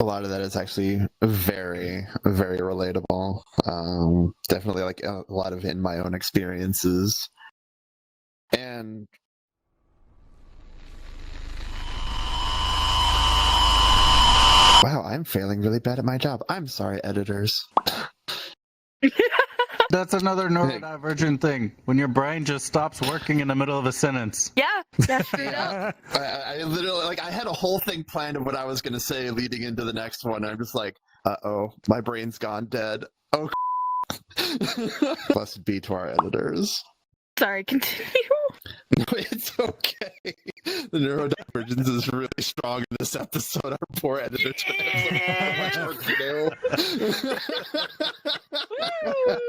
A lot of that is actually very, very relatable. Definitely like a lot of it in my own experiences. And wow, I'm failing really bad at my job. I'm sorry, editors. That's another neurodivergent thing. When your brain just stops working in the middle of a sentence. Yeah, that's straight up. I literally, like, I had a whole thing planned of what I was going to say leading into the next one. I'm just like, uh-oh, my brain's gone dead. Oh, blessed be to our editors. Sorry, continue. No, it's okay. The neurodivergence is really strong in this episode. Our poor editor has so much work to do.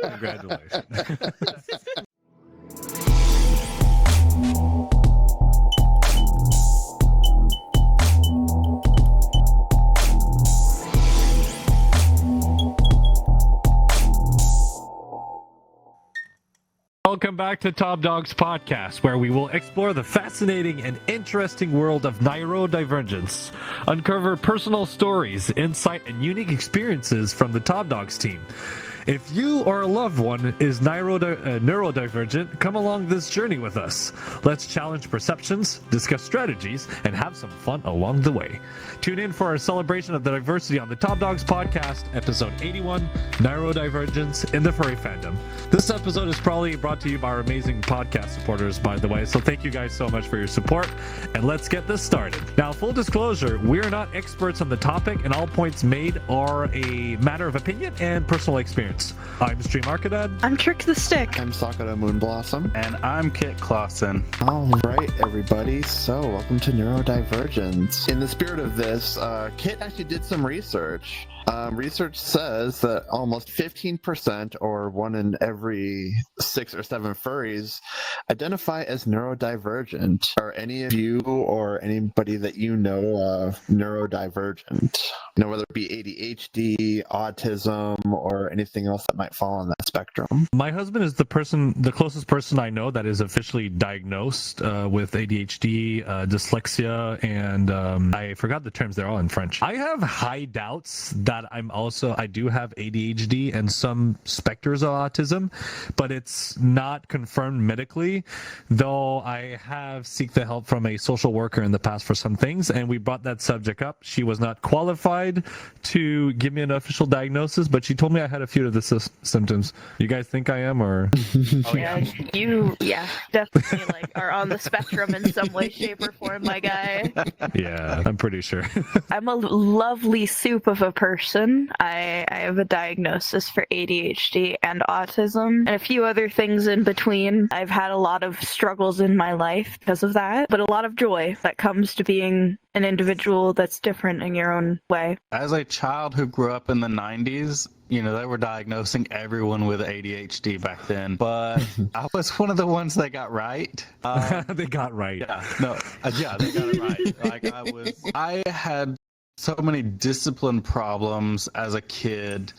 Congratulations. Welcome back to Top Dogs Podcast, where we will explore the fascinating and interesting world of neurodivergence, uncover personal stories, insight, and unique experiences from the Top Dogs team. If you or a loved one is neurodivergent, come along this journey with us. Let's challenge perceptions, discuss strategies, and have some fun along the way. Tune in for our celebration of the diversity on the Top Dogs Podcast, episode 81, Neurodivergence in the Furry Fandom. This episode is probably brought to you by our amazing podcast supporters, by the way, so thank you guys so much for your support, and let's get this started. Now, full disclosure, we are not experts on the topic, and all points made are a matter of opinion and personal experience. I'm Stream ArcaDad. I'm Trik The Stick. I'm Sakura Moonblossom. And I'm Kit Klawson. All right, everybody. So, welcome to Neurodivergence. In the spirit of this, Kit actually did some research. Research says that almost 15%, or 1 in every 6 or 7 furries, identify as neurodivergent. Are any of you or anybody that you know neurodivergent? You know, whether it be ADHD, autism, or anything else that might fall on that spectrum. My husband is the closest person I know that is officially diagnosed with ADHD, dyslexia, and I forgot the terms. They're all in French. I have high doubts that I do have ADHD and some specters of autism, but it's not confirmed medically, though I have sought the help from a social worker in the past for some things, and we brought that subject up. She was not qualified to give me an official diagnosis, but she told me I had a few of the symptoms. You guys think I am, or? Oh, yeah, you definitely are on the spectrum in some way, shape, or form, my guy. Yeah, I'm pretty sure. I'm a lovely soup of a person. I have a diagnosis for ADHD and autism and a few other things in between. I've had a lot of struggles in my life because of that, but a lot of joy that comes to being an individual that's different in your own way. As a child who grew up in the 90s, you know, they were diagnosing everyone with ADHD back then, but I was one of the ones that got right. They got right. Yeah, they got it right. Like I had so many discipline problems as a kid,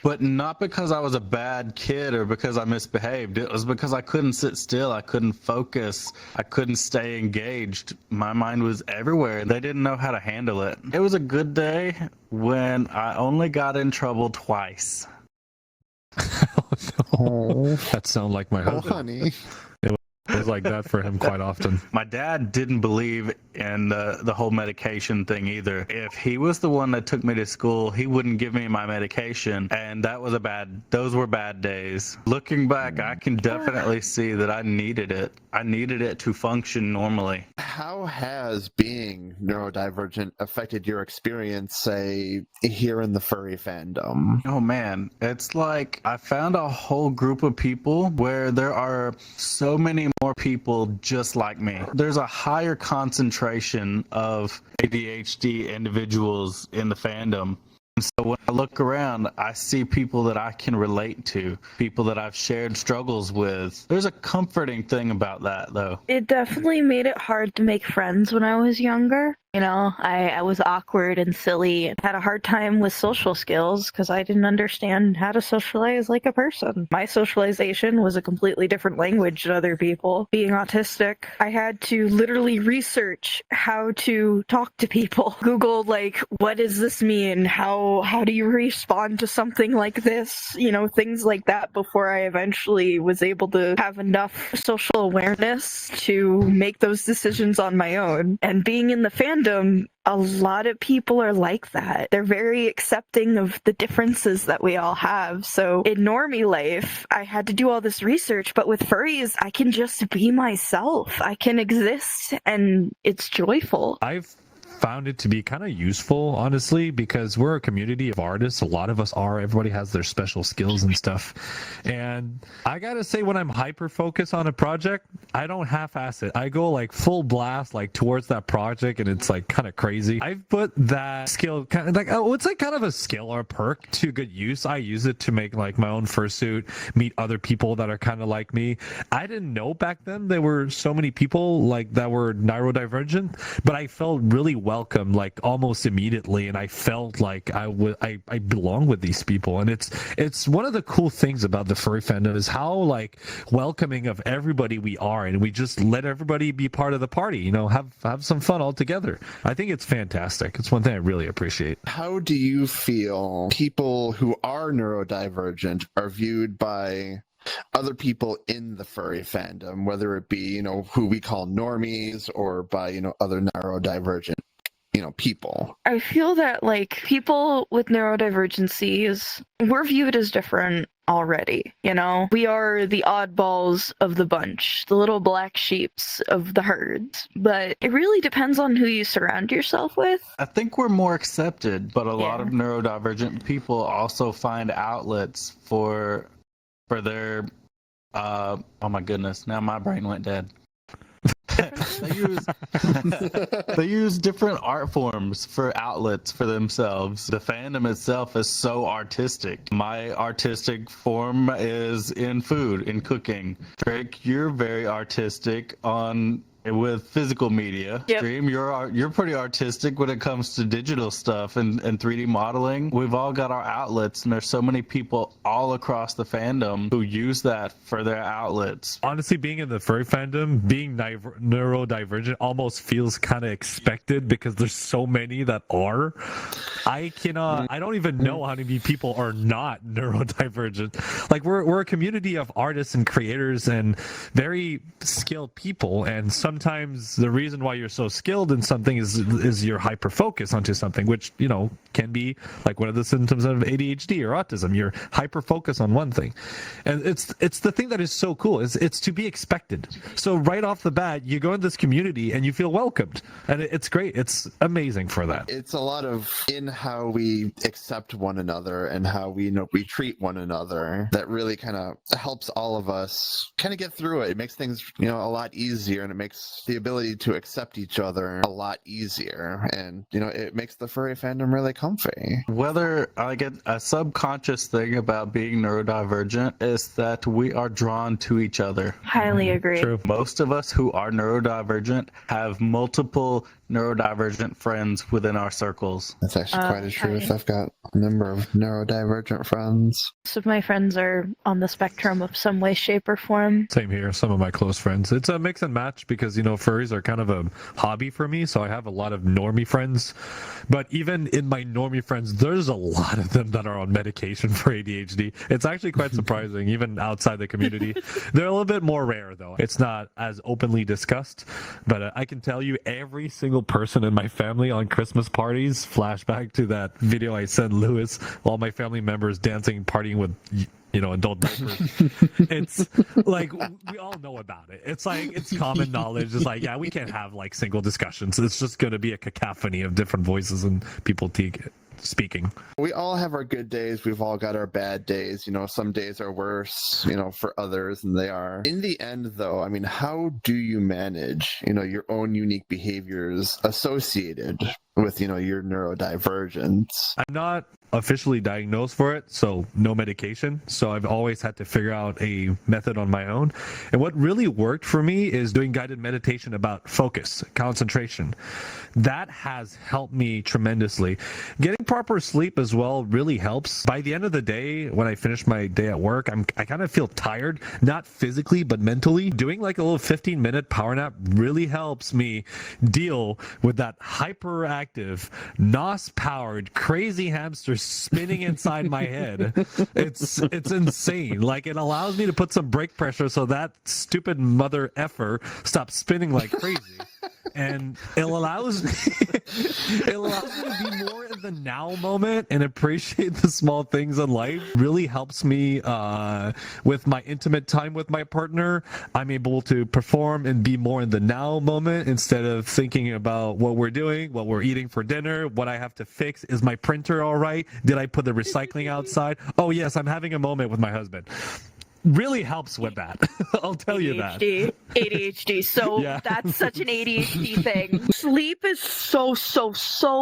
but not because I was a bad kid or because I misbehaved. It was because I couldn't sit still. I couldn't focus. I couldn't stay engaged. My mind was everywhere. They didn't know how to handle it. It was a good day when I only got in trouble twice. Oh, that sounds like my husband. Honey. It was like that for him quite often. My dad didn't believe in the whole medication thing either. If he was the one that took me to school, he wouldn't give me my medication, and those were bad days. Looking back, I can definitely see that I needed it. I needed it to function normally. How has being neurodivergent affected your experience, say, here in the furry fandom? Oh man, it's like I found a whole group of people where there are so many more people just like me. There's a higher concentration of ADHD individuals in the fandom. And so when I look around, I see people that I can relate to, people that I've shared struggles with. There's a comforting thing about that, though. It definitely made it hard to make friends when I was younger. You know, I was awkward and silly and had a hard time with social skills because I didn't understand how to socialize like a person. My socialization was a completely different language to other people. Being autistic, I had to literally research how to talk to people. Google, like, what does this mean? How do you respond to something like this? You know, things like that before I eventually was able to have enough social awareness to make those decisions on my own. And being in the fandom, a lot of people are like that. They're very accepting of the differences that we all have. So in normie life, I had to do all this research, but with furries, I can just be myself. I can exist, and it's joyful. I've found it to be kind of useful, honestly, because we're a community of artists. A lot of us are. Everybody has their special skills and stuff. And I gotta say, when I'm hyper focused on a project, I don't half-ass it. I go like full blast, like towards that project, and it's like kind of crazy. I've put that skill kind of like, oh, it's like kind of a skill or a perk to good use. I use it to make like my own fursuit, meet other people that are kind of like me. I didn't know back then there were so many people like that were neurodivergent, but I felt really welcome like almost immediately, and I felt like I belong with these people. And it's one of the cool things about the furry fandom is how like welcoming of everybody we are, and we just let everybody be part of the party, you know, have some fun all together. I think it's fantastic. It's one thing I really appreciate. How do you feel people who are neurodivergent are viewed by other people in the furry fandom, whether it be, you know, who we call normies, or by, you know, other neurodivergent, you know, people? I feel that like people with neurodivergencies, we're viewed as different already. You know, we are the oddballs of the bunch, the little black sheeps of the herds. But it really depends on who you surround yourself with. I think we're more accepted, but a lot of neurodivergent people also find outlets for their oh my goodness, now my brain went dead. They use different art forms for outlets for themselves. The fandom itself is so artistic. My artistic form is in food, in cooking. Trik, you're very artistic with physical media. Yep. Dream, you're pretty artistic when it comes to digital stuff and 3D modeling. We've all got our outlets, and there's so many people all across the fandom who use that for their outlets. Honestly, being in the furry fandom, being neurodivergent almost feels kind of expected because there's so many that are. I don't even know how many people are not neurodivergent. Like we're a community of artists and creators and very skilled people, and sometimes the reason why you're so skilled in something is your hyper focus onto something, which, you know, can be like one of the symptoms of ADHD or autism. You're hyper focused on one thing, and it's the thing that is so cool. It's to be expected. So right off the bat, you go in this community and you feel welcomed, and it's great. It's amazing for that. It's a lot of in how we accept one another and how we, you know, we treat one another that really kind of helps all of us kind of get through it. It makes things, you know, a lot easier, and it makes the ability to accept each other a lot easier, and, you know, it makes the furry fandom really comfy. Whether I get a subconscious thing about being neurodivergent is that we are drawn to each other. Highly agree. True. Most of us who are neurodivergent have multiple neurodivergent friends within our circles. That's actually quite a truth. Right. I've got a number of neurodivergent friends. Most of my friends are on the spectrum of some way, shape, or form. Same here. Some of my close friends. It's a mix and match because, you know, furries are kind of a hobby for me. So I have a lot of normie friends. But even in my normie friends, there's a lot of them that are on medication for ADHD. It's actually quite surprising, even outside the community. They're a little bit more rare, though. It's not as openly discussed. But I can tell you, every single person in my family on Christmas parties, flashback to that video I sent Lewis, all my family members dancing, partying with, you know, adult diapers. It's like, we all know about it. It's like, it's common knowledge. It's like, yeah, we can't have like single discussions. It's just going to be a cacophony of different voices and people speaking. We all have our good days. We've all got our bad days. You know, some days are worse, you know, for others than they are. In the end, though, I mean, how do you manage, you know, your own unique behaviors associated with your neurodivergence. I'm not officially diagnosed for it, so no medication. So I've always had to figure out a method on my own. And what really worked for me is doing guided meditation about focus, concentration. That has helped me tremendously. Getting proper sleep as well really helps. By the end of the day, when I finish my day at work, I kind of feel tired, not physically, but mentally. Doing like a little 15-minute power nap really helps me deal with that hyperactive, NOS-powered, crazy hamster spinning inside my head. It's insane. Like, it allows me to put some brake pressure so that stupid mother effer stops spinning like crazy. And it allows me to be more in the now moment and appreciate the small things in life. Really helps me with my intimate time with my partner. I'm able to perform and be more in the now moment instead of thinking about what we're doing, what we're eating for dinner, what I have to fix. Is my printer all right? Did I put the recycling outside? Oh yes, I'm having a moment with my husband. Really helps with that. I'll tell you that. ADHD. So Yeah. That's such an ADHD thing. Sleep is so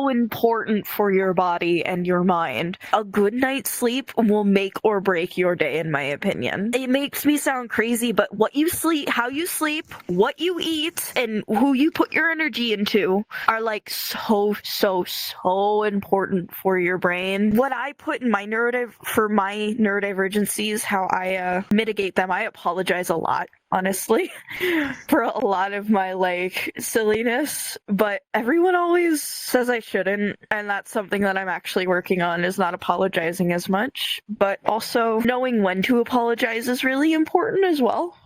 important for your body and your mind. A good night's sleep will make or break your day, in my opinion. It makes me sound crazy, but what you sleep, how you sleep, what you eat, and who you put your energy into are like so important for your brain. What I put in my neurodivergencies, how I mitigate them. I apologize a lot, honestly, for a lot of my like silliness, but everyone always says I shouldn't, and that's something that I'm actually working on, is not apologizing as much, but also knowing when to apologize is really important as well.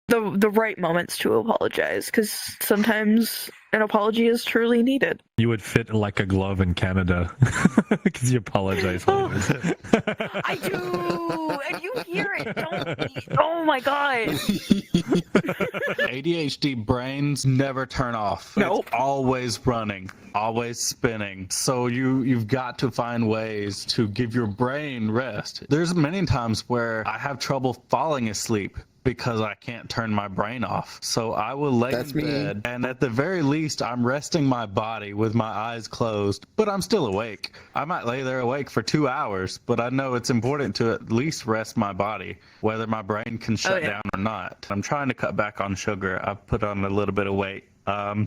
The right moments to apologize, because sometimes an apology is truly needed. You would fit like a glove in Canada because you apologize. I do, and you hear it. Oh my god. ADHD brains never turn off. Nope. It's always running, always spinning. So you've got to find ways to give your brain rest. There's many times where I have trouble falling asleep because I can't turn my brain off. So I will lay in bed, and at the very least, I'm resting my body with my eyes closed, but I'm still awake. I might lay there awake for 2 hours, but I know it's important to at least rest my body, whether my brain can shut down or not. I'm trying to cut back on sugar. I've put on a little bit of weight. I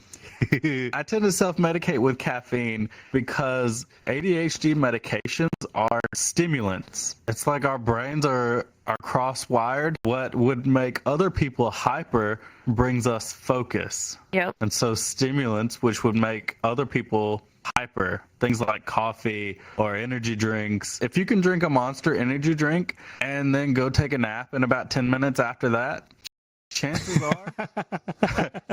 tend to self-medicate with caffeine because ADHD medications are stimulants. It's like our brains are cross-wired. What would make other people hyper brings us focus. Yep. And so stimulants, which would make other people hyper, things like coffee or energy drinks. If you can drink a Monster energy drink and then go take a nap in about 10 minutes after that, chances are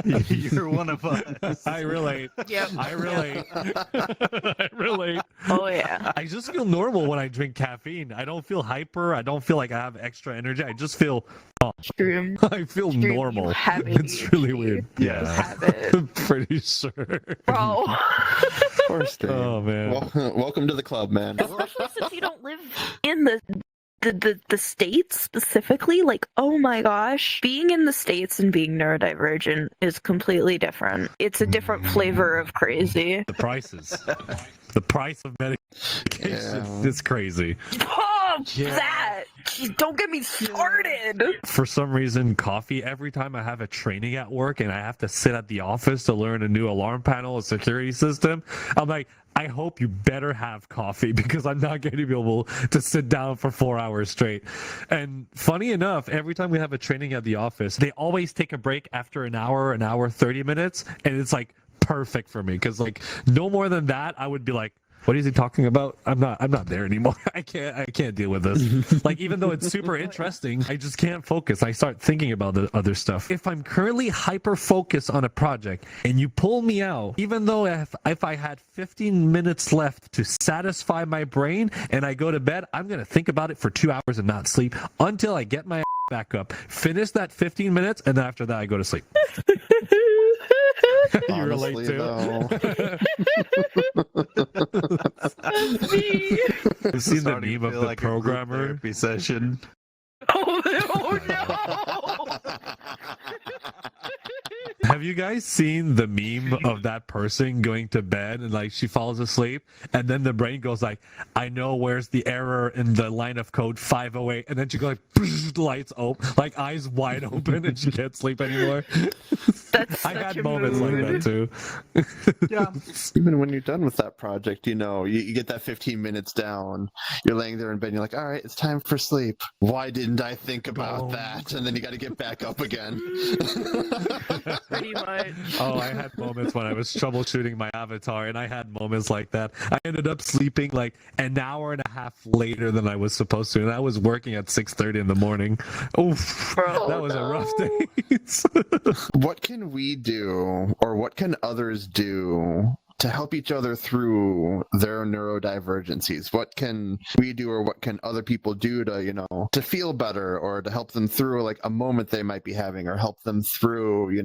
you're one of us. I relate. Yep. I relate. I relate. Oh yeah. I just feel normal when I drink caffeine. I don't feel hyper. I don't feel like I have extra energy. I just feel Extreme. I feel normal. It's really weird. Yeah. Have it. I'm pretty sure. Bro. Of course, Dave. Oh man. Welcome to the club, man. Especially since you don't live in the States specifically. Like, oh my gosh, being in the States and being neurodivergent is completely different. It's a different flavor of crazy. The prices. The price of medication is crazy. Oh, that! Don't get me started! For some reason, coffee, every time I have a training at work and I have to sit at the office to learn a new alarm panel, a security system, I'm like, I hope you better have coffee because I'm not going to be able to sit down for 4 hours straight. And funny enough, every time we have a training at the office, they always take a break after an hour, 30 minutes. And it's like perfect for me because like no more than that, I would be like, what is he talking about? I'm not there anymore. I can't deal with this. Like, even though it's super interesting, I just can't focus. I start thinking about the other stuff. If I'm currently hyper focused on a project and you pull me out, even though if I had 15 minutes left to satisfy my brain and I go to bed, I'm going to think about it for 2 hours and not sleep until I get my back up, finish that 15 minutes, and then after that I go to sleep. You relate too. You've seen the meme of the like programmer therapy session. Oh no! Have you guys seen the meme of that person going to bed and like she falls asleep and then the brain goes like, I know where's the error in the line of code 508, and then she goes like lights open, like eyes wide open, and she can't sleep anymore. That's I such had a moments mood. like that too. Yeah. Even when you're done with that project, you get that 15 minutes down, you're laying there in bed, and you're like, all right, it's time for sleep. Why didn't I think about that? And then you got to get back up again. Pretty much. Oh, I had moments when I was troubleshooting my avatar, and I had moments like that. I ended up sleeping like an hour and a half later than I was supposed to, and I was working at 6:30 in the morning. Oof, Bro, that was a rough day. What can we do, or what can others do to help each other through their neurodivergencies? What can we do, or what can other people do to, to feel better, or to help them through like a moment they might be having, or help them through,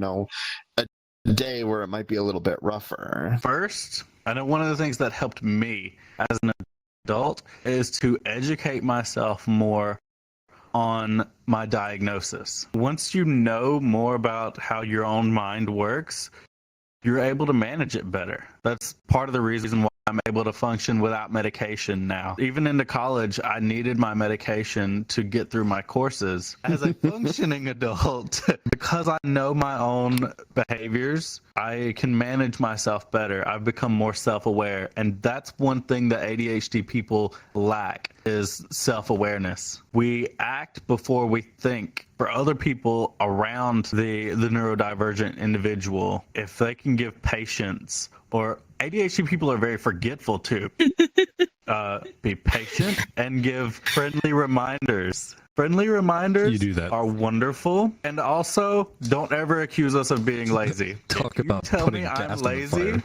a day where it might be a little bit rougher? First, I know one of the things that helped me as an adult is to educate myself more on my diagnosis. Once you know more about how your own mind works, you're able to manage it better. That's part of the reason why I'm able to function without medication now. Even into college, I needed my medication to get through my courses. As a functioning adult, because I know my own behaviors, I can manage myself better. I've become more self-aware. And that's one thing that ADHD people lack, is self-awareness. We act before we think. For other people around the neurodivergent individual, if they can give patience, or ADHD people are very forgetful too. Be patient and give friendly reminders. Friendly reminders You do that. are wonderful. And also, don't ever accuse us of being lazy. Talk If you about tell putting me gas I'm on the lazy. fire.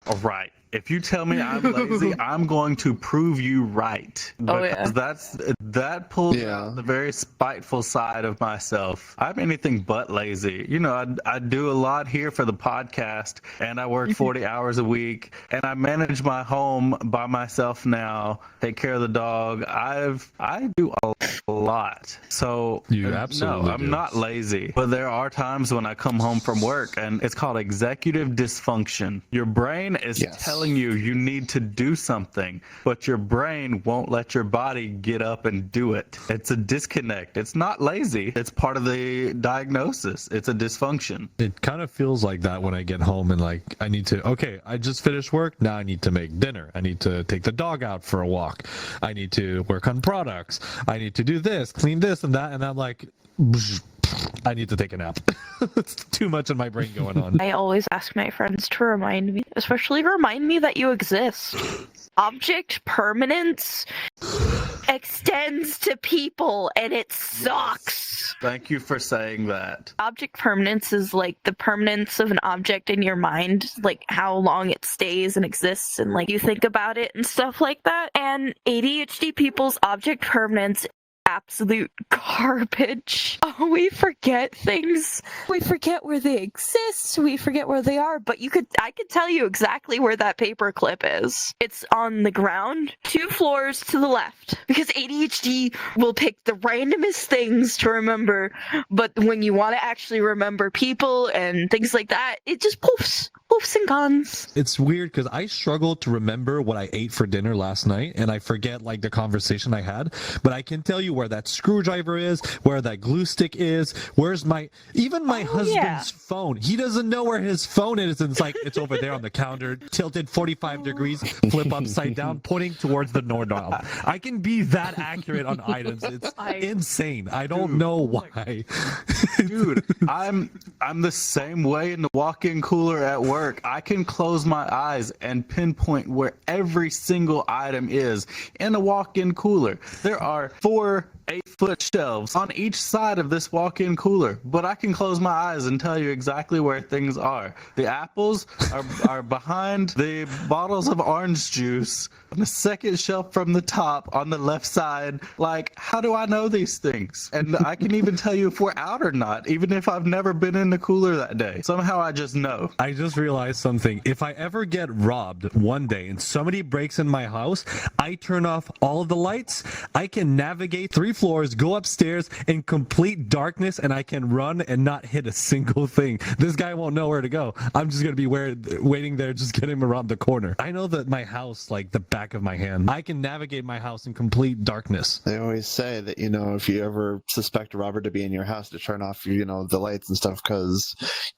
All right. If you tell me I'm lazy, I'm going to prove you right. Oh, yeah. Because that pulls Yeah. out the very spiteful side of myself. I'm anything but lazy. I do a lot here for the podcast, and I work 40 hours a week, and I manage my home by myself now, take care of the dog. I do a lot. So You absolutely no, I'm do. not lazy. But there are times when I come home from work, and it's called executive dysfunction. Your brain is Yes. telling you need to do something, but your brain won't let your body get up and do it. It's a disconnect. It's not lazy. It's part of the diagnosis. It's a dysfunction. It kind of feels like that when I get home and like I need to, okay, I just finished work. Now I need to make dinner. I need to take the dog out for a walk. I need to work on products. I need to do this, clean this and that. And I'm like, I need to take a nap. It's too much in my brain going on. I always ask my friends to remind me, especially remind me that you exist. Object permanence extends to people, and it sucks. Thank you for saying that. Object permanence is like the permanence of an object in your mind, like how long it stays and exists, and like you think about it and stuff like that. And ADHD people's object permanence, absolute garbage. Oh, we forget things. We forget where they exist. We forget where they are. But I could tell you exactly where that paper clip is. It's on the ground, 2 floors to the left. Because ADHD will pick the randomest things to remember. But when you want to actually remember people and things like that, it just poofs and gone. It's weird because I struggle to remember what I ate for dinner last night, and I forget like the conversation I had, but I can tell you where that screwdriver is, where that glue stick is, where's my husband's phone. He doesn't know where his phone is, and it's like it's over there on the counter, tilted 45 degrees, flip upside down, pointing towards the doorknob. I can be that accurate on items. It's insane. I don't know why. Dude, I'm the same way in the walk-in cooler at work. I can close my eyes and pinpoint where every single item is in a walk-in cooler. There are 4 8-foot shelves on each side of this walk-in cooler, but I can close my eyes and tell you exactly where things are. The apples are behind the bottles of orange juice on the second shelf from the top on the left side. Like, how do I know these things? And I can even tell you if we're out or not, even if I've never been in the cooler that day. Somehow I just know. I just realized realized something. If I ever get robbed one day and somebody breaks in my house, I turn off all of the lights. I can navigate 3 floors, go upstairs in complete darkness, and I can run and not hit a single thing. This guy won't know where to go. I'm just going to be waiting there, just get him around the corner. I know that my house like the back of my hand. I can navigate my house in complete darkness. They always say that, if you ever suspect a robber to be in your house, to turn off, the lights and stuff, because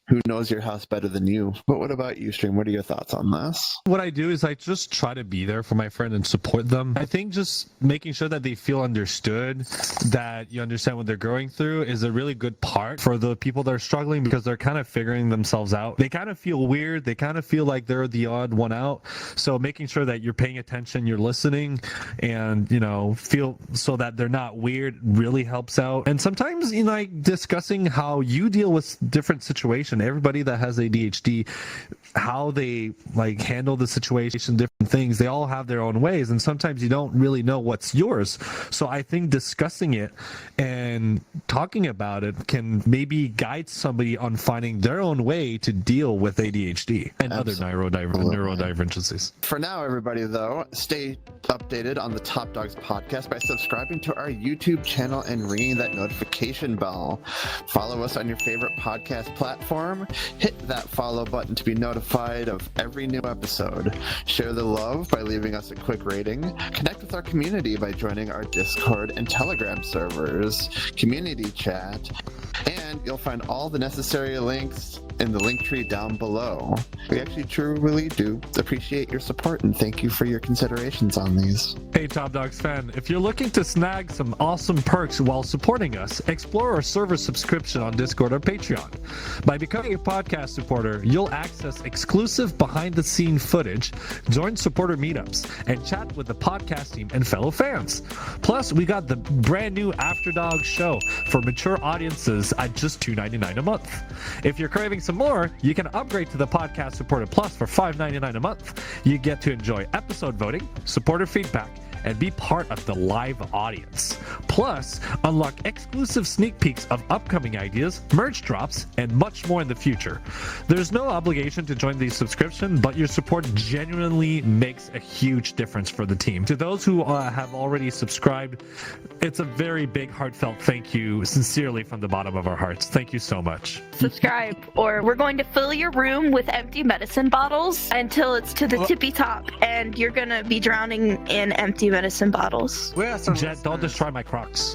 who knows your house better than you. But what about you, Stream? What are your thoughts on this? What I do is I just try to be there for my friend and support them. I think just making sure that they feel understood, that you understand what they're going through, is a really good part for the people that are struggling, because they're kind of figuring themselves out. They kind of feel weird. They kind of feel like they're the odd one out. So making sure that you're paying attention, you're listening, and, feel so that they're not weird really helps out. And sometimes, like discussing how you deal with different situations. Everybody that has ADHD, how they like handle the situation, different things, they all have their own ways, and sometimes you don't really know what's yours. So I think discussing it and talking about it can maybe guide somebody on finding their own way to deal with ADHD and other neurodivergencies. For now, everybody, though, stay updated on the Top Dogs podcast by subscribing to our YouTube channel and ringing that notification bell. Follow us on your favorite podcast platform. Hit that follow button to be notified of every new episode. Share the love by leaving us a quick rating. Connect with our community by joining our Discord and Telegram servers, community chat, and you'll find all the necessary links in the link tree down below. We actually truly do appreciate your support, and thank you for your considerations on these. Hey Top Dogs fan, if you're looking to snag some awesome perks while supporting us, explore our server subscription on Discord or Patreon. By becoming a podcast supporter, you'll access exclusive behind-the-scene footage, join supporter meetups, and chat with the podcast team and fellow fans. Plus, we got the brand new After Dogs show for mature audiences at just $2.99 a month. If you're craving some more, you can upgrade to the Podcast Supporter Plus for $5.99 a month. You get to enjoy episode voting, supporter feedback, and be part of the live audience. Plus, unlock exclusive sneak peeks of upcoming ideas, merch drops, and much more in the future. There's no obligation to join the subscription, but your support genuinely makes a huge difference for the team. To those who have already subscribed, it's a very big, heartfelt thank you, sincerely from the bottom of our hearts. Thank you so much. Subscribe, or we're going to fill your room with empty medicine bottles until it's to the tippy top, and you're gonna be drowning in empty medicine bottles. Jet, don't destroy my Crocs.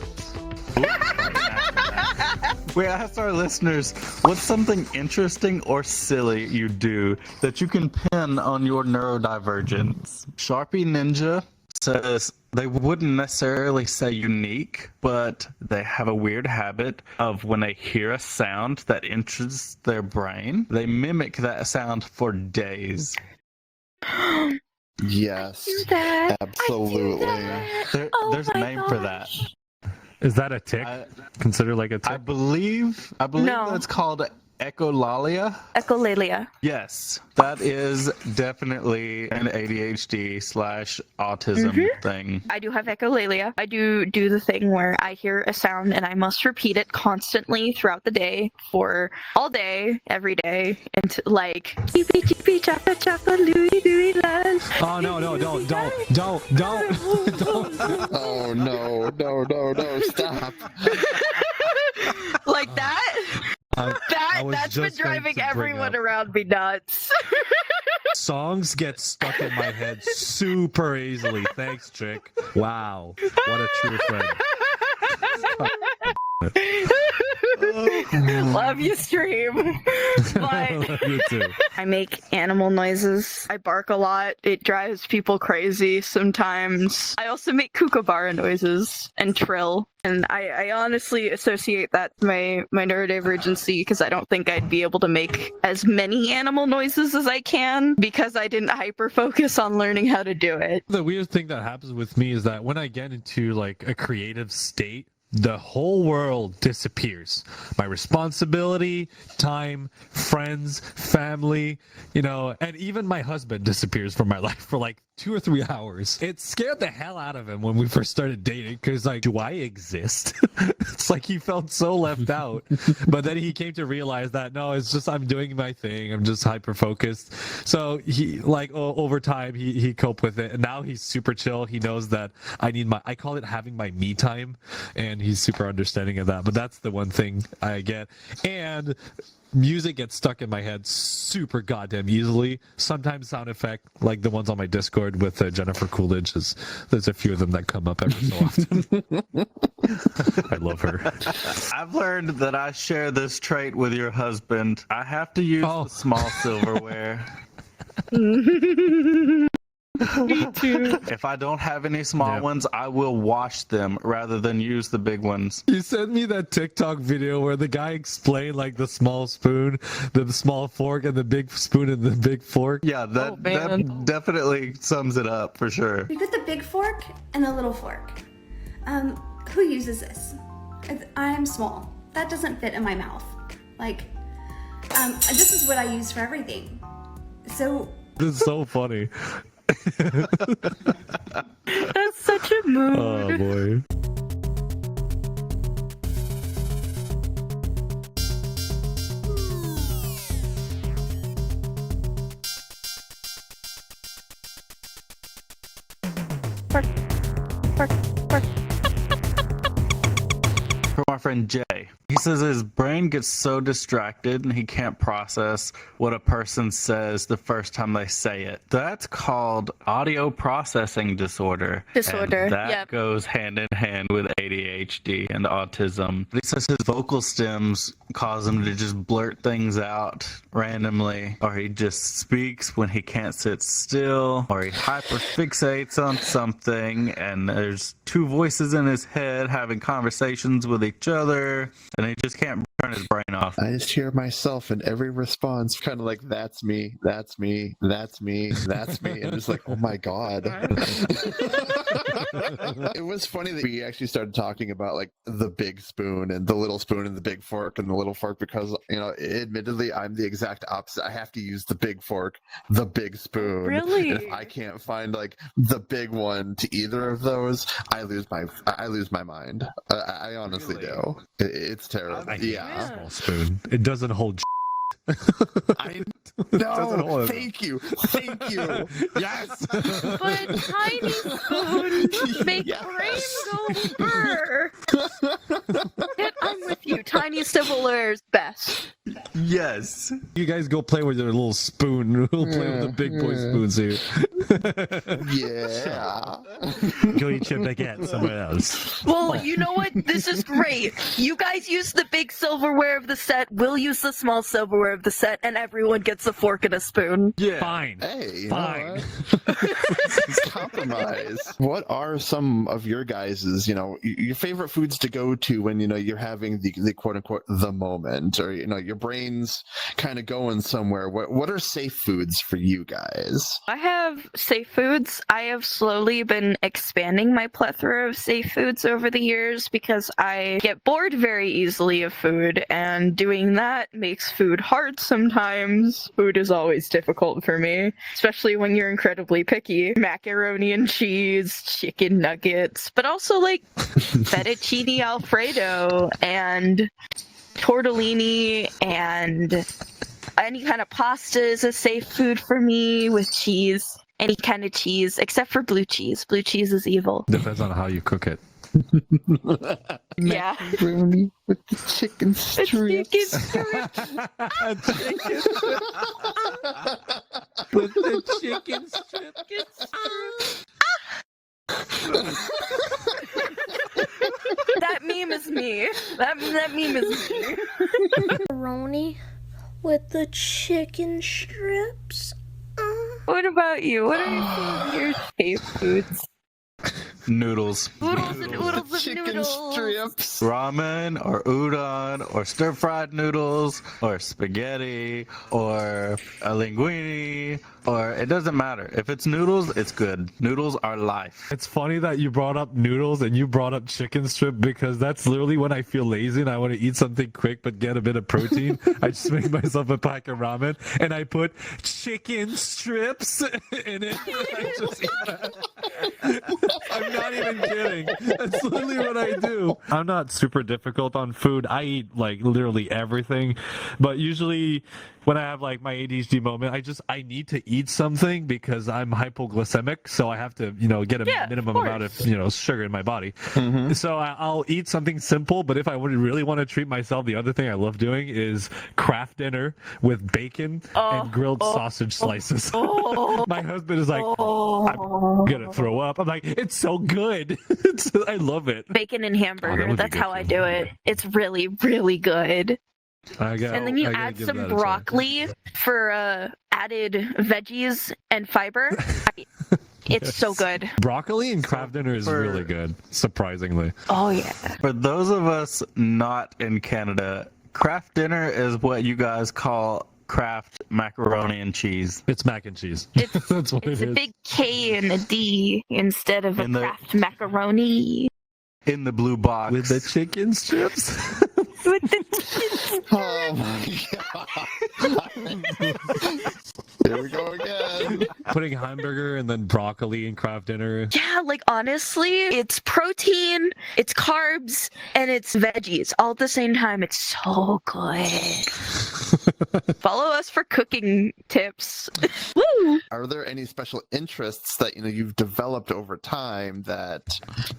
We asked our listeners, what's something interesting or silly you do that you can pin on your neurodivergence? Sharpie Ninja says they wouldn't necessarily say unique, but they have a weird habit of when they hear a sound that interests their brain, they mimic that sound for days. Yes, that. absolutely. There's a name for that. Is that a tick? Considered like a tick? I believe No. that's called echolalia. Echolalia. Yes, that is definitely an ADHD / autism thing. I do have echolalia. I do the thing where I hear a sound and I must repeat it constantly throughout the day for all day, every day, and like chippy chippy choppa choppa Louie Louie love. Oh no, don't. Oh no, stop. Like that. That's been just going driving to bring everyone up- around me nuts. Songs get stuck in my head super easily. Thanks, Chick. Wow. What a true friend. Love you, stream. But You too. I make animal noises. I bark a lot. It drives people crazy sometimes. I also make kookaburra noises and trill. And I honestly associate that to my neurodivergency, because I don't think I'd be able to make as many animal noises as I can because I didn't hyper-focus on learning how to do it. The weird thing that happens with me is that when I get into like a creative state, the whole world disappears. My responsibility, time, friends, family, and even my husband disappears from my life for like 2 or 3 hours. It scared the hell out of him when we first started dating because, like, do I exist? It's like he felt so left out. But then he came to realize that, no, it's just I'm doing my thing. I'm just hyper focused. So he, like, over time, he coped with it. And now he's super chill. He knows that I call it having my me time. And he's super understanding of that. But that's the one thing I get. And music gets stuck in my head super goddamn easily. Sometimes sound effect, like the ones on my Discord with Jennifer Coolidge, there's a few of them that come up every so often. I love her. I've learned that I share this trait with your husband. I have to use the small silverware. Me too. If I don't have any small ones, I will wash them rather than use the big ones. You sent me that TikTok video where the guy explained like the small spoon, the small fork, and the big spoon and the big fork. Yeah, that definitely sums it up for sure. You got the big fork and the little fork. Who uses this? I'm small. That doesn't fit in my mouth. Like, this is what I use for everything. So. This is so funny. That's such a mood. Oh boy. From our friend Jay. He says his brain gets so distracted and he can't process what a person says the first time they say it. That's called audio processing disorder. And that goes hand in hand with ADHD and autism. He says his vocal stems cause him to just blurt things out randomly, or he just speaks when he can't sit still, or he hyperfixates on something and there's two voices in his head having conversations with each other, and he just can't turn his brain off. I just hear myself in every response, kind of like, that's me, that's me, that's me, that's me. And just like, oh my God. It was funny that we actually started talking about like the big spoon and the little spoon and the big fork and the little fork because, you know, admittedly, I'm the exact opposite. I have to use the big fork, the big spoon. Really? And if I can't find like the big one to either of those, I lose my mind. I honestly do. It's terrible. Yeah. Small spoon. It doesn't hold. No, thank you. Yes. But tiny spoons make brain go burr. I'm with you. Tiny silverware's best. Yes. You guys go play with your little spoon. We'll play with the big boy spoons here. Yeah. Go eat your baguette somewhere else. Well, you know what? This is great. You guys use the big silverware of the set. We'll use the small silverware of the set, and everyone gets a fork and a spoon. Yeah. Fine. Hey, Fine. It's compromise. What are some of your guys's, you know, your favorite foods to go to when, you know, you're having the quote unquote the moment, or, you know, your brain's kind of going somewhere? What are safe foods for you guys? I have safe foods. I have slowly been expanding my plethora of safe foods over the years because I get bored very easily of food, and doing that makes food hard sometimes. Food is always difficult for me, especially when you're incredibly picky. Macaroni and cheese, chicken nuggets, but also like fettuccine alfredo and tortellini, and any kind of pasta is a safe food for me with cheese. Any kind of cheese, except for blue cheese. Blue cheese is evil. Depends on how you cook it. Yeah. Macaroni with the chicken strips. With the chicken strips. That meme is me. That meme is me. Macaroni with the chicken strips. What about you? What are your safe foods? Noodles. Oodles and oodles of Chicken noodles. strips. Ramen or udon or stir-fried noodles or spaghetti or a linguine or it doesn't matter. If it's noodles, it's good. Noodles are life. It's funny that you brought up noodles and you brought up chicken strip because that's literally when I feel lazy and I want to eat something quick but get a bit of protein. I just make myself a pack of ramen and I put chicken strips in it. I just eat that. I'm not even kidding. That's literally what I do. I'm not super difficult on food. I eat like literally everything, but usually when I have like my ADHD moment, I need to eat something because I'm hypoglycemic, so I have to, get a minimum amount of, sugar in my body. Mm-hmm. So I'll eat something simple, but if I would really want to treat myself, the other thing I love doing is craft dinner with bacon and grilled sausage slices. My husband is like, I'm gonna throw up. I'm like, it's so good. I love it. Bacon and hamburger. would be That's good how I too. do it. It's really, really good. And And then you add some broccoli for added veggies and fiber. It's so good. Broccoli and craft dinner is really good, surprisingly. Oh, yeah. For those of us not in Canada, craft dinner is what you guys call Kraft macaroni and cheese. It's mac and cheese. It's, That's what it's it a is. big K and a D instead of a In the- Kraft macaroni. In the blue box. With the chicken strips. With the Oh my god. Here we go again. Putting hamburger and then broccoli in craft dinner. Yeah, like honestly, it's protein, it's carbs, and it's veggies all at the same time. It's so good. Follow us for cooking tips. Woo! Are there any special interests that you've developed over time that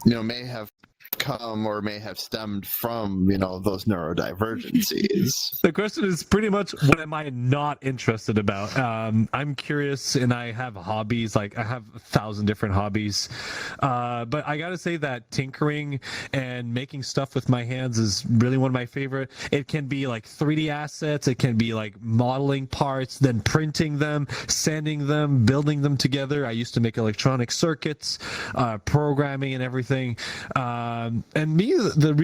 may have come or may have stemmed from those neurodivergencies? The question is pretty much, what am I not interested about? I'm curious and I have hobbies. Like I have 1,000 different hobbies. But I gotta say that tinkering and making stuff with my hands is really one of my favorite. It can be like 3D assets. It can be like modeling parts, then printing them, sanding them, building them together. I used to make electronic circuits, programming and everything. And me, the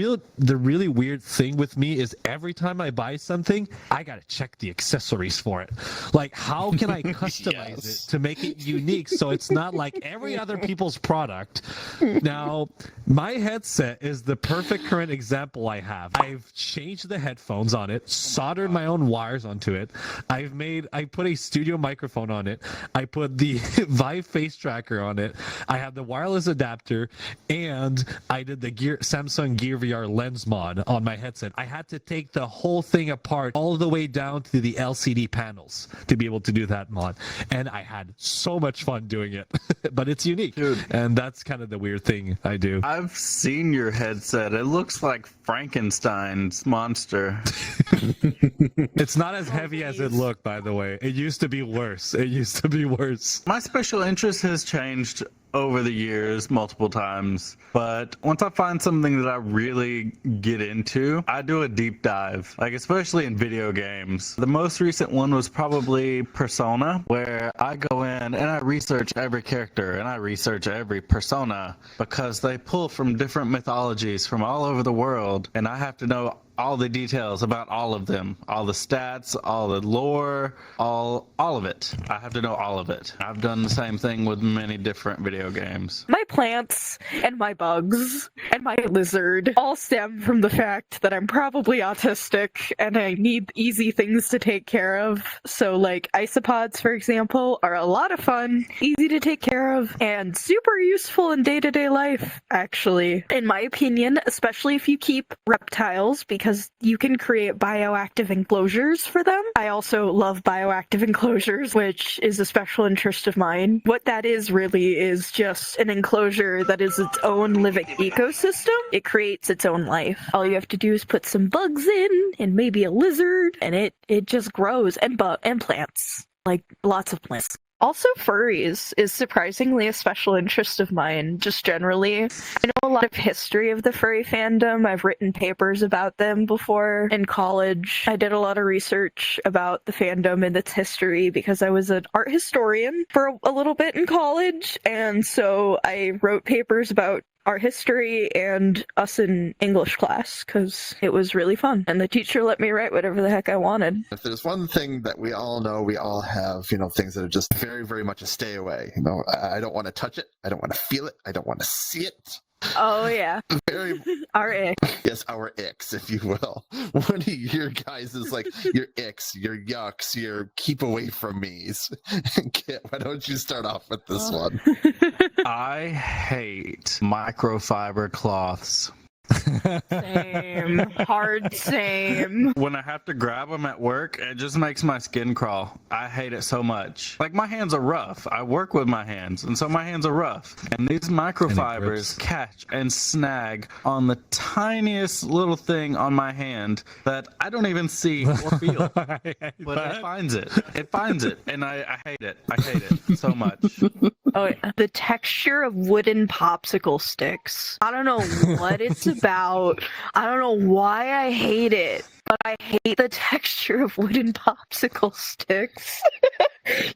really weird thing with me is every time I buy something, I gotta check the accessories for it. Like, how can I customize Yes. it to make it unique so it's not like every other people's product? Now, my headset is the perfect current example I have. I've changed the headphones on it, soldered my own wires onto it. I put a studio microphone on it. I put the Vive face tracker on it. I have the wireless adapter, and I did the Samsung Gear VR lens mod on my headset. I had to take the whole thing apart all the way down to the LCD panels to be able to do that mod. And I had so much fun doing it. But it's unique. Dude. And that's kind of the weird thing I do. I've seen your headset. It looks like Frankenstein's monster. It's not as heavy as it looked, by the way. It used to be worse. My special interest has changed over the years multiple times, but once I find something that I really get into, I do a deep dive, like especially in video games. The most recent one was probably Persona, where I go in and I research every character and I research every persona because they pull from different mythologies from all over the world, and I have to know all the details about all of them, all the stats, all the lore, all of it. I have to know all of it. I've done the same thing with many different video games. My plants and my bugs and my lizard all stem from the fact that I'm probably autistic and I need easy things to take care of. So like isopods, for example, are a lot of fun, easy to take care of, and super useful in day-to-day life, actually. In my opinion, especially if you keep reptiles, because you can create bioactive enclosures for them. I also love bioactive enclosures, which is a special interest of mine. What that is really is just an enclosure that is its own living ecosystem. It creates its own life. All you have to do is put some bugs in and maybe a lizard, and it just grows, and plants. Like lots of plants. Also, furries is surprisingly a special interest of mine, just generally. I know a lot of history of the furry fandom. I've written papers about them before in college. I did a lot of research about the fandom and its history because I was an art historian for a little bit in college, and so I wrote papers about art history and us in English class because it was really fun. And the teacher let me write whatever the heck I wanted. If there's one thing that we all know, we all have, things that are just very, very much a stay away. I don't want to touch it. I don't want to feel it. I don't want to see it. Oh, yeah. Very, Our ick. yes, our icks, if you will. One of your guys is like your icks, your yucks, your keep away from me's. Kit, why don't you start off with this one? I hate microfiber cloths. Same. Hard same. When I have to grab them at work, it just makes my skin crawl. I hate it so much. Like, my hands are rough. I work with my hands, and so my hands are rough. And these microfibers catch and snag on the tiniest little thing on my hand that I don't even see or feel. But it finds it. It finds it, and I hate it. I hate it so much. Oh, yeah. The texture of wooden popsicle sticks. I don't know what it's about. I don't know why I hate it, but I hate the texture of wooden popsicle sticks.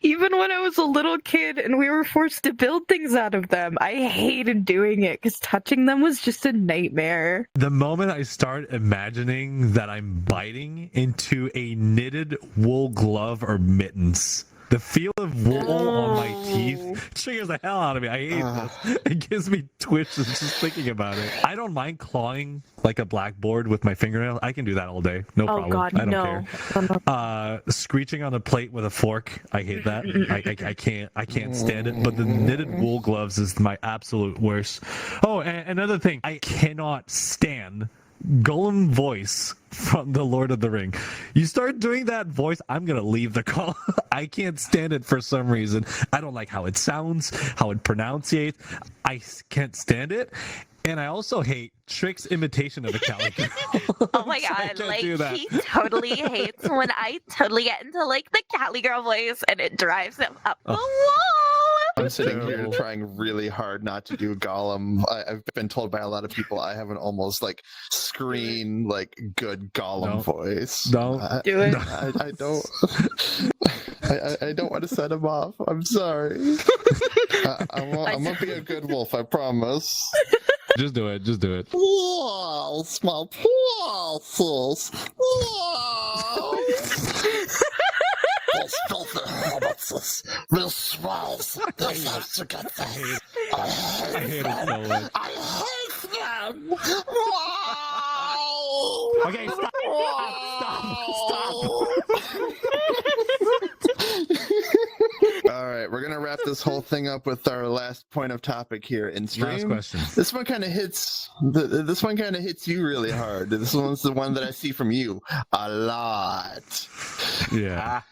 Even when I was a little kid and we were forced to build things out of them, I hated doing it because touching them was just a nightmare. The moment I start imagining that I'm biting into a knitted wool glove or mittens, the feel of wool on my teeth triggers the hell out of me. I hate this. It gives me twitches just thinking about it. I don't mind clawing like a blackboard with my fingernails. I can do that all day. No problem. God, I don't care. Screeching on a plate with a fork. I hate that. I can't stand it. But the knitted wool gloves is my absolute worst. Oh, and another thing. I cannot stand Gollum voice from the Lord of the Ring. You start doing that voice, I'm gonna leave the call. I can't stand it for some reason. I don't like how it sounds, how it pronunciates. I can't stand it. And I also hate Trik's imitation of a Cali girl. Oh my god, like he totally hates when I totally get into like the Cali girl voice and it drives him up the wall. I'm sitting here trying really hard not to do Gollum. I've been told by a lot of people I have an almost like screen like good Gollum voice. Don't do it. I don't. I don't want to set him off. I'm sorry. I'm gonna be a good wolf. I promise. Just do it. Just do it. Whoa, small pulses. Whoa. Those filthy hobbitses will swallows. They have to get this. I hate them. It so much. I hate them. Whoa. Okay, stop. All right, we're gonna wrap this whole thing up with our last point of topic here in stream. Last question. This one kind of hits. This one kind of hits you really hard. This one's the one that I see from you a lot. Yeah.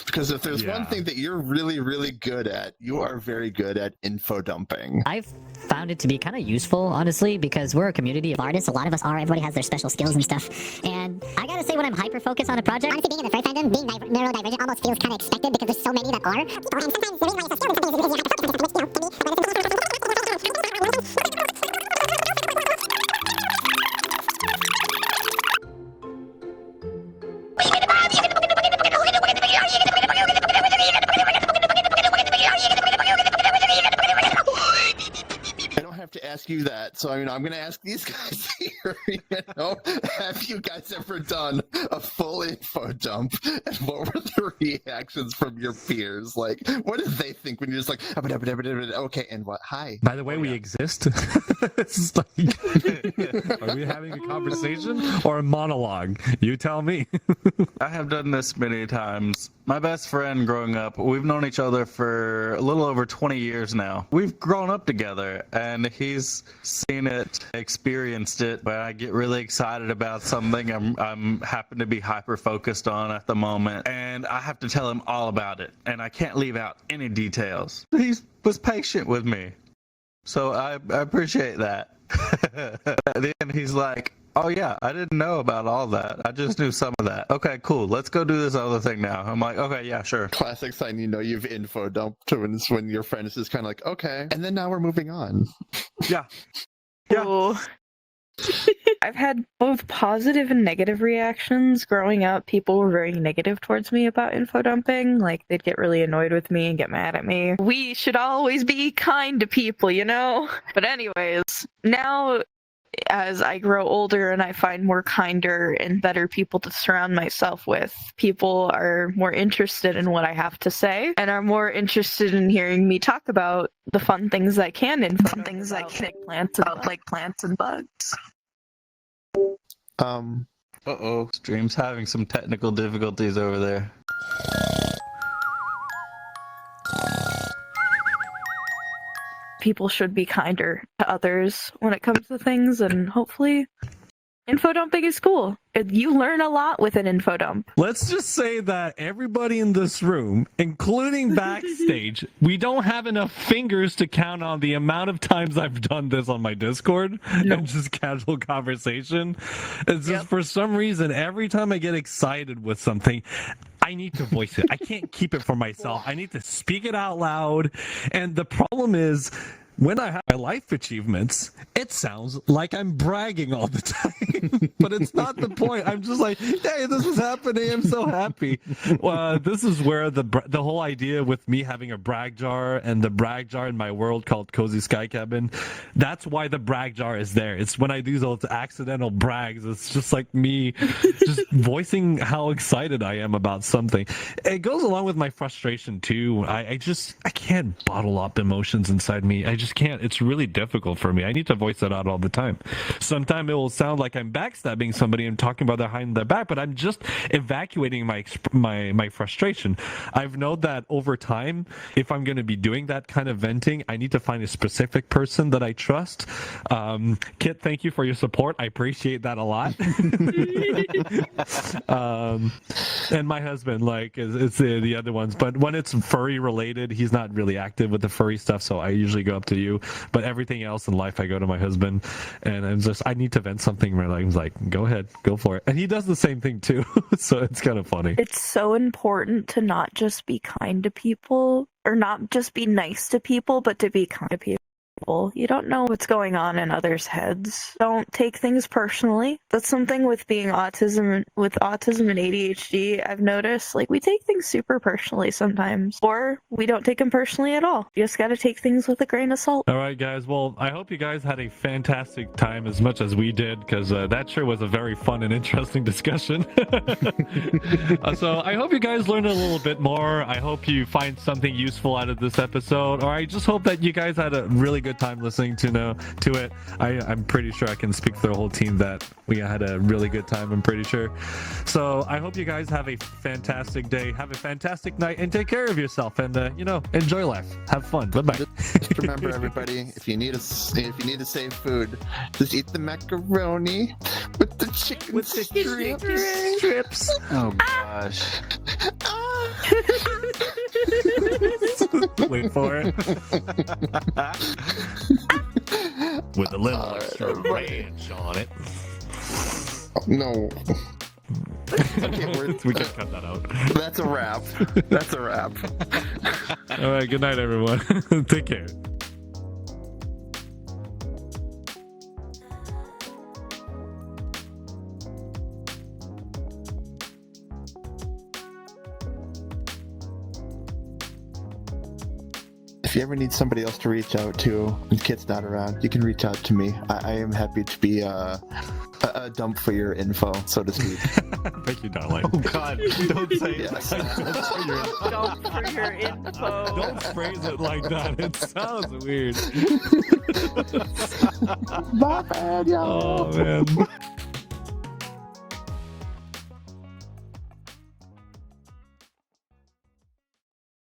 Because if there's one thing that you're really, really good at, you are very good at info dumping. I've found it to be kind of useful, honestly, because we're a community of artists. A lot of us are. Everybody has their special skills and stuff. And I gotta say, when I'm hyper-focused on a project, honestly, being in the furry fandom, being neurodivergent almost feels kind of expected because there's so many that are. And sometimes the reason why you're so skilled is because you're hyper-focused, I don't have to ask you that, so I'm going to ask these guys here. Have you guys ever done a full info dump? And what were the reactions from your peers? Like, what did they think when you're just like, okay, and what? Hi. By the way, we exist. It's like, are we having a conversation or a monologue? You tell me. I have done this many times. My best friend growing up, we've known each other for a little over 20 years now. We've grown up together, and he's seen it, experienced it, but I get really excited about something I'm happen to be hyper-focused on at the moment, and I have to tell him all about it, and I can't leave out any details. He was patient with me, so I appreciate that. At the end, he's like, Oh yeah, I didn't know about all that. I just knew some of that. Okay, cool. Let's go do this other thing now. I'm like, okay, yeah, sure. Classic sign, you've info dumped when your friend is just kind of like, okay, and then now we're moving on. Yeah. Ooh. I've had both positive and negative reactions. Growing up, people were very negative towards me about info dumping. Like, they'd get really annoyed with me and get mad at me. We should always be kind to people, you know? But anyways, now as I grow older and I find more kinder and better people to surround myself with, people are more interested in what I have to say and are more interested in hearing me talk about the fun things I can and fun things like plants and bugs. Uh-oh. Stream's having some technical difficulties over there. People should be kinder to others when it comes to things, and hopefully info dumping is cool. You learn a lot with an info dump. Let's just say that everybody in this room, including backstage, we don't have enough fingers to count on the amount of times I've done this on my Discord and just casual conversation. It's just for some reason, every time I get excited with something, I need to voice it. I can't keep it for myself. I need to speak it out loud. And the problem is, when I have my life achievements, it sounds like I'm bragging all the time, but it's not the point. I'm just like, hey, this is happening. I'm so happy. This is where the whole idea with me having a brag jar and the brag jar in my world called Cozy Sky Cabin, that's why the brag jar is there. It's when I do those accidental brags. It's just like me just voicing how excited I am about something. It goes along with my frustration too. I can't bottle up emotions inside me. I just can't. It's really difficult for me. I need to voice that out all the time. Sometimes it will sound like I'm backstabbing somebody and talking about behind their back, but I'm just evacuating my frustration. I've known that over time, if I'm going to be doing that kind of venting, I need to find a specific person that I trust. Kit, thank you for your support. I appreciate that a lot. And my husband, like, it's the other ones. But when it's furry related, he's not really active with the furry stuff, so I usually go up to you. But everything else in life, I go to my husband, and I need to vent something where I'm like, go ahead, go for it. And he does the same thing too. So it's kind of funny. It's so important to not just be kind to people, or not just be nice to people, but to be kind to people. You don't know what's going on in others' heads. Don't take things personally. That's something with autism and ADHD, I've noticed. Like, we take things super personally sometimes, or we don't take them personally at all. You just gotta take things with a grain of salt. All right, guys. Well, I hope you guys had a fantastic time as much as we did, because that sure was a very fun and interesting discussion. So I hope you guys learned a little bit more. I hope you find something useful out of this episode, or I just hope that you guys had a really good time listening to it. I'm pretty sure I can speak for the whole team that we had a really good time. I'm pretty sure. So I hope you guys have a fantastic day, have a fantastic night, and take care of yourself, and enjoy life, have fun. Bye-bye. Just remember, everybody, if you need to save food, just eat the macaroni with the chicken strips. Oh gosh. Wait for it. With a little extra ranch on it. No. Okay, we can cut that out. That's a wrap. That's a wrap. All right, good night, everyone. Take care. If you ever need somebody else to reach out to when Kit's not around, you can reach out to me. I am happy to be a dump for your info, so to speak. Thank you, darling. Oh God, don't say Yes. that. Dump for your info. Don't phrase it like that. It sounds weird. My bad, y'all. Oh, man.